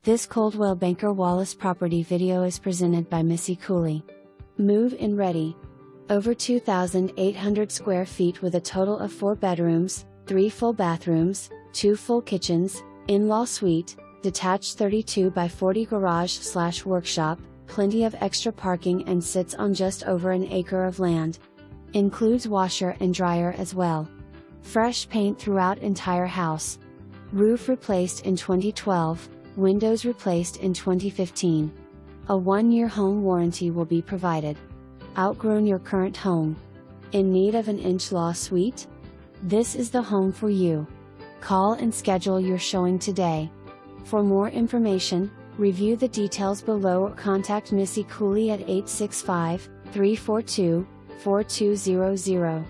This Coldwell Banker Wallace property video is presented by Missy Cooley. Move-in ready. Over 2,800 square feet with a total of 4 bedrooms, 3 full bathrooms, 2 full kitchens, in-law suite, detached 32 by 40 garage/workshop, plenty of extra parking and sits on just over an acre of land. Includes washer and dryer as well. Fresh paint throughout entire house. Roof replaced in 2012, windows replaced in 2015. A 1-year home warranty will be provided. Outgrown your current home? In need of an in-law suite? This is the home for you. Call and schedule your showing today. For more information, review the details below or contact Missy Cooley at 865-342-4200.